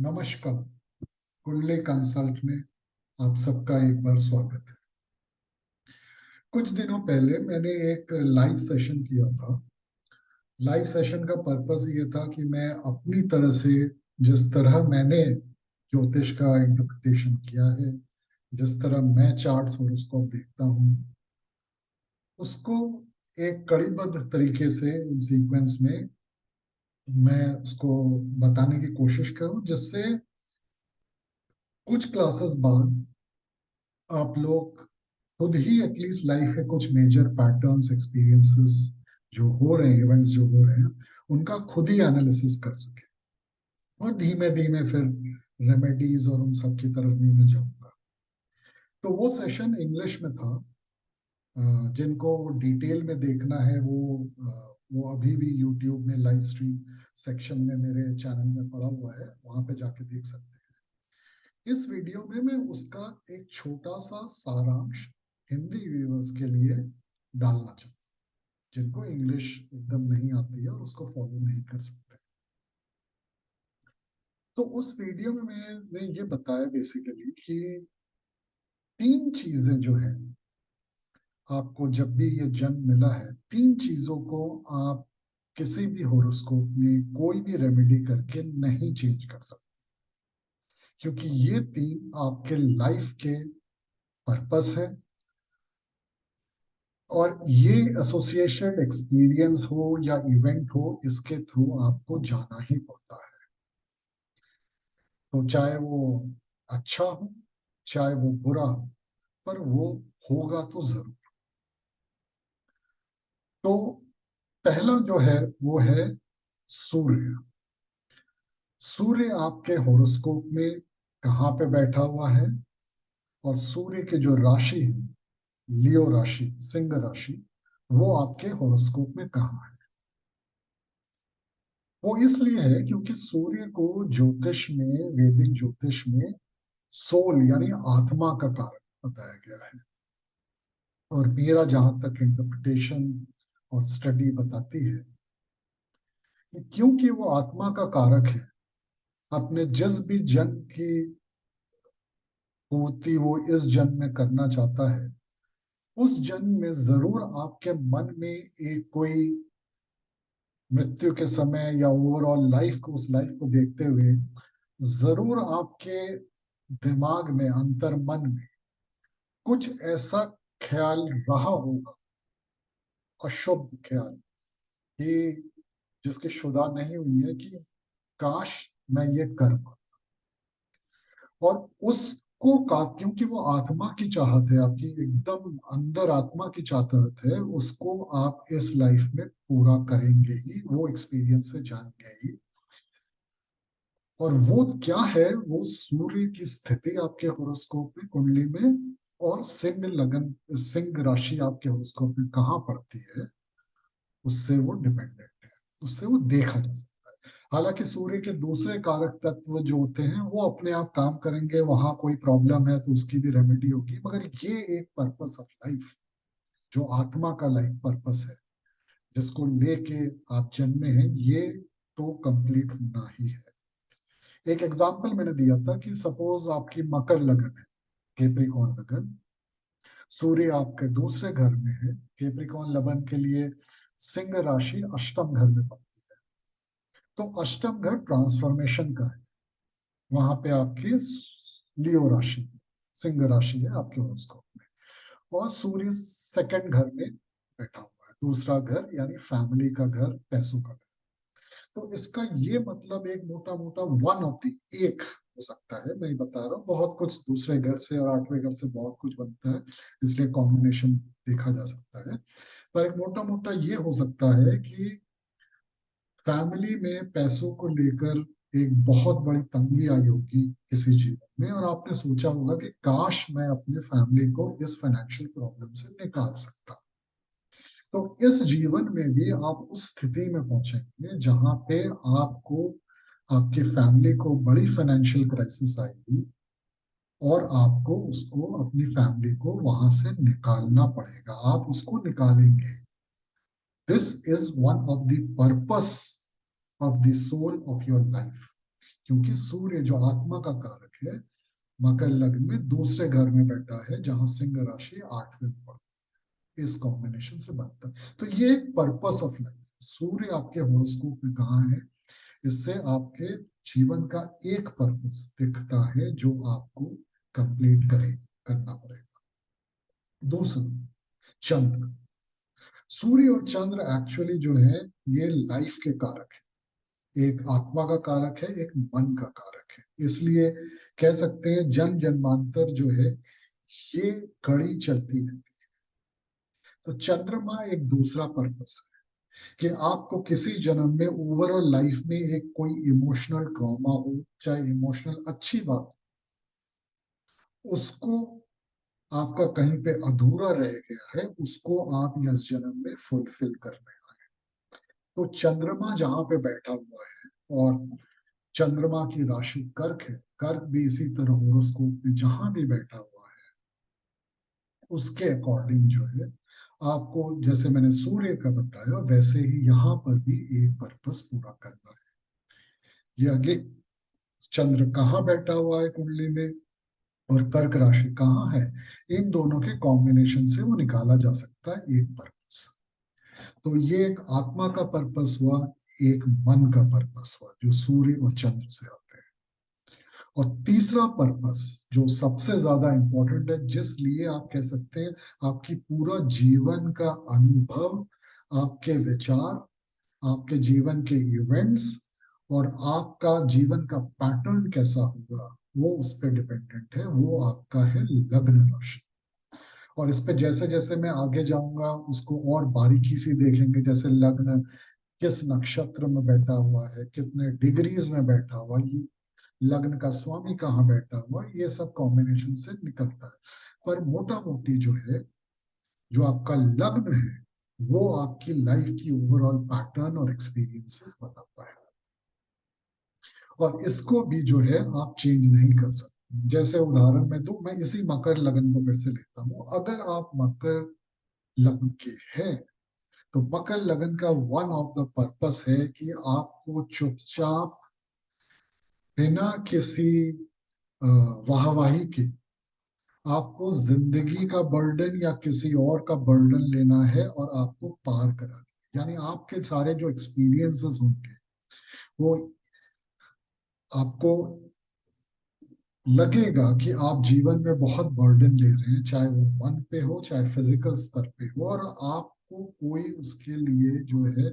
नमस्कार। कुंडली कंसल्ट में आप सबका एक बार स्वागत है। कुछ दिनों पहले मैंने एक लाइव सेशन किया था। लाइव सेशन का पर्पस ये था कि मैं अपनी तरह से, जिस तरह मैंने ज्योतिष का इंटरप्रिटेशन किया है, जिस तरह मैं चार्ट्स हॉरोस्कोप देखता हूँ, उसको एक कड़ीबद्ध तरीके से इन सीक्वेंस में मैं उसको बताने की कोशिश करूं, जिससे कुछ क्लासेस बाद आप लोग खुद ही एटलीस्ट लाइफ के कुछ मेजर पैटर्न्स, एक्सपीरियंसेस जो हो रहे हैं, इवेंट्स जो हो रहे हैं, उनका खुद ही एनालिसिस कर सके। और धीमे धीमे फिर रेमेडीज और उन सब की तरफ भी मैं जाऊंगा। तो वो सेशन इंग्लिश में था। जिनको डिटेल में देखना है वो अभी भी यूट्यूब में लाइव स्ट्रीम सेक्शन में मेरे चैनल में पड़ा हुआ है, वहां पे जाके देख सकते हैं। इस वीडियो में मैं उसका एक छोटा सा सारांश हिंदी व्यूअर्स के लिए डालना चाहूँ, जिनको इंग्लिश एकदम नहीं आती है और उसको फॉलो नहीं कर सकते। तो उस वीडियो में मैंने ये बताया बेसिकली कि तीन चीजें जो है, आपको जब भी ये जन्म मिला है, तीन चीजों को आप किसी भी होरोस्कोप में कोई भी रेमेडी करके नहीं चेंज कर सकते, क्योंकि ये तीन आपके लाइफ के पर्पस है। और ये एसोसिएशन एक्सपीरियंस हो या इवेंट हो, इसके थ्रू आपको जाना ही पड़ता है। तो चाहे वो अच्छा हो, चाहे वो बुरा हो, पर वो होगा तो जरूर। तो पहला जो है वो है सूर्य। सूर्य आपके हॉरोस्कोप में कहाँ पे बैठा हुआ है, और सूर्य की जो राशि है, लियो राशि, सिंह राशि, वो आपके हॉरोस्कोप में कहाँ है। वो इसलिए है क्योंकि सूर्य को ज्योतिष में, वैदिक ज्योतिष में सोल यानी आत्मा का कारक बताया गया है। और मेरा जहां तक इंटरप्रिटेशन और स्टडी बताती है कि क्योंकि वो आत्मा का कारक है, अपने जिस भी जन्म की पूर्ति वो इस जन्म में करना चाहता है, उस जन्म में जरूर आपके मन में एक कोई मृत्यु के समय या ओवरऑल लाइफ को, उस लाइफ को देखते हुए जरूर आपके दिमाग में, अंतर मन में कुछ ऐसा ख्याल रहा होगा, अशुभ ख्याल, कि जिसकी शुदा नहीं हुई है, कि काश मैं ये कर पाता। और उसको का, क्योंकि वो आत्मा की चाहत है, आपकी एकदम अंदर आत्मा की चाहत है, उसको आप इस लाइफ में पूरा करेंगे ही, वो एक्सपीरियंस से जाएंगे ही। और वो क्या है, वो सूर्य की स्थिति आपके हॉरोस्कोप में, कुंडली में, और सिंह लगन, सिंह राशि आपके हॉरोस्कोप में कहाँ पड़ती है, उससे वो डिपेंडेंट है, उससे वो देखा जा सकता है। हालांकि सूर्य के दूसरे कारक तत्व जो होते हैं वो अपने आप काम करेंगे, वहां कोई प्रॉब्लम है तो उसकी भी रेमेडी होगी, मगर ये एक पर्पस ऑफ लाइफ, जो आत्मा का लाइफ पर्पस है, जिसको लेके आप जन्मे हैं, ये तो कंप्लीट होना ही है। एक एग्जाम्पल मैंने दिया था कि सपोज आपकी मकर लगन है, केप्रिकॉन लगन, सूर्य आपके दूसरे घर में है। केप्रिकॉन लगन के लिए सिंह राशि अष्टम घर में पड़ती है। तो अष्टम घर ट्रांसफॉर्मेशन का है, वहां पे आपकी लियो राशि, सिंह राशि है आपके हॉरोस्कोप में। और सूर्य सेकंड घर में बैठा हुआ है, दूसरा घर यानी फैमिली का घर, पैसों का घर। तो इसका ये मतलब एक मोटा मोटा वन ऑफ दी, एक हो सकता है, मैं बता रहा हूँ, बहुत कुछ दूसरे घर से और आठवें घर से बहुत कुछ बनता है, इसलिए कॉम्बिनेशन देखा जा सकता है। पर एक मोटा मोटा ये हो सकता है कि फैमिली में पैसों को लेकर एक बहुत बड़ी तंगी आई होगी किसी जीवन में, और आपने सोचा होगा कि काश मैं अपने फैमिली को इस फाइनेंशियल प्रॉब्लम से निकाल सकता। तो इस जीवन में भी आप उस स्थिति में पहुंचेंगे जहां पे आपको, आपकी फैमिली को बड़ी फाइनेंशियल क्राइसिस आएगी, और आपको उसको, अपनी फैमिली को वहां से निकालना पड़ेगा, आप उसको निकालेंगे। This is one of the purpose of the soul of your life. क्योंकि सूर्य जो आत्मा का कारक है मकर लग्न में दूसरे घर में बैठा है, जहां सिंह राशि 8वें में पड़ती है। इस कॉम्बिनेशन से बनता है। तो ये एक पर्पस ऑफ लाइफ, सूर्य आपके हॉरोस्कोप में कहाँ है, इससे आपके जीवन का एक पर्पस दिखता है जो आपको कंप्लीट करना पड़ेगा। दूसरा, चंद्र। सूर्य और चंद्र एक्चुअली जो है ये लाइफ के कारक है, एक आत्मा का कारक है, एक मन का कारक है। इसलिए कह सकते हैं जन्म जन्मांतर जो है ये कड़ी चलती रहती है। तो चंद्रमा एक दूसरा पर्पस है कि आपको किसी जन्म में ओवरऑल लाइफ में एक कोई इमोशनल ट्रॉमा हो, चाहे इमोशनल अच्छी बात, उसको आपका कहीं पे अधूरा रह गया है, उसको आप इस जन्म में फुलफिल करने आए। तो चंद्रमा जहां पे बैठा हुआ है, और चंद्रमा की राशि कर्क है, कर्क भी इसी तरह होरोस्कोप में जहां भी बैठा हुआ है उसके अकॉर्डिंग जो है आपको, जैसे मैंने सूर्य का बताया वैसे ही यहाँ पर भी एक पर्पस पूरा करना है। ये आगे चंद्र कहाँ बैठा हुआ है कुंडली में और कर्क राशि कहाँ है, इन दोनों के कॉम्बिनेशन से वो निकाला जा सकता है एक पर्पस। तो ये एक आत्मा का पर्पस हुआ, एक मन का पर्पस हुआ जो सूर्य और चंद्र से आते हैं। और तीसरा पर्पस जो सबसे ज्यादा इंपॉर्टेंट है, जिस लिए आप कह सकते हैं आपकी पूरा जीवन का अनुभव, आपके विचार, आपके जीवन के इवेंट्स और आपका जीवन का पैटर्न कैसा होगा वो उस पर डिपेंडेंट है, वो आपका है लग्न राशि। और इस पे जैसे जैसे मैं आगे जाऊंगा उसको और बारीकी से देखेंगे, जैसे लग्न किस नक्षत्र में बैठा हुआ है, कितने डिग्रीज में बैठा हुआ, ये लग्न का स्वामी कहाँ बैठा हुआ, ये सब कॉम्बिनेशन से निकलता है। पर मोटा मोटी जो है, जो आपका लग्न है वो आपकी लाइफ की ओवरऑल पैटर्न और एक्सपीरियंसेस बताता है। और इसको भी जो है आप चेंज नहीं कर सकते। जैसे उदाहरण में दूं, मैं इसी मकर लगन को फिर से लेता हूँ। अगर आप मकर लगन के हैं तो मकर लगन का वन ऑफ द पर्पस है कि आपको चुपचाप बिना किसी वाहवाही के आपको जिंदगी का बर्डन या किसी और का बर्डन लेना है और आपको पार कराना है। यानी आपके सारे जो एक्सपीरियंसेस होंगे वो आपको लगेगा कि आप जीवन में बहुत बर्डन ले रहे हैं, चाहे वो मन पे हो चाहे फिजिकल स्तर पे हो, और आपको कोई उसके लिए जो है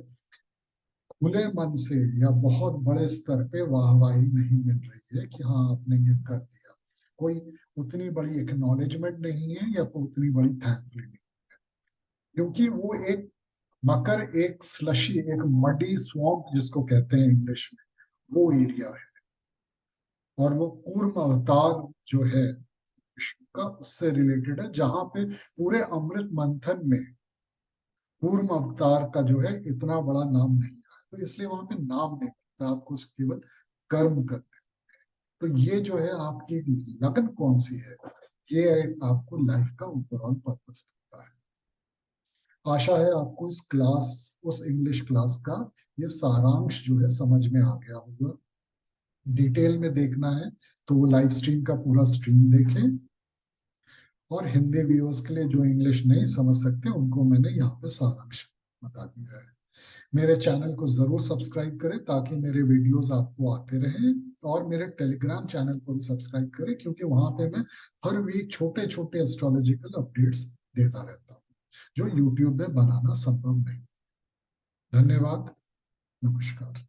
खुले मन से या बहुत बड़े स्तर पे वाहवाही नहीं मिल रही है कि हाँ आपने ये कर दिया। कोई उतनी बड़ी एक्नॉलेजमेंट नहीं है या कोई उतनी बड़ी थैंकफुल नहीं, क्योंकि वो एक मकर एक स्लशी, एक मडी स्वॉम्प जिसको कहते हैं इंग्लिश में, वो एरिया है। और वो कूर्म अवतार जो है विष्णु का, उससे रिलेटेड है, जहां पे पूरे अमृत मंथन में कूर्म अवतार का जो है इतना बड़ा नाम नहीं आया, तो इसलिए वहां पे नाम नहीं मिलता, आपको केवल कर्म करने। तो ये जो है आपकी लगन कौन सी है, ये एक आपको लाइफ का ओवरऑल पर्पस देता है। आशा है आपको इस क्लास, उस इंग्लिश क्लास का ये सारांश जो है समझ में आ गया होगा। डिटेल में देखना है तो लाइव स्ट्रीम का पूरा स्ट्रीम देखें, और हिंदी व्यूअर्स के लिए जो इंग्लिश नहीं समझ सकते उनको मैंने यहाँ पे सारांश बता दिया है। मेरे चैनल को जरूर सब्सक्राइब करें ताकि मेरे वीडियोस आपको आते रहें, और मेरे टेलीग्राम चैनल को भी सब्सक्राइब करें क्योंकि वहां पे मैं हर वीक छोटे छोटे एस्ट्रोलॉजिकल अपडेट्स देता रहता हूँ जो यूट्यूब में बनाना संभव नहीं। धन्यवाद, नमस्कार।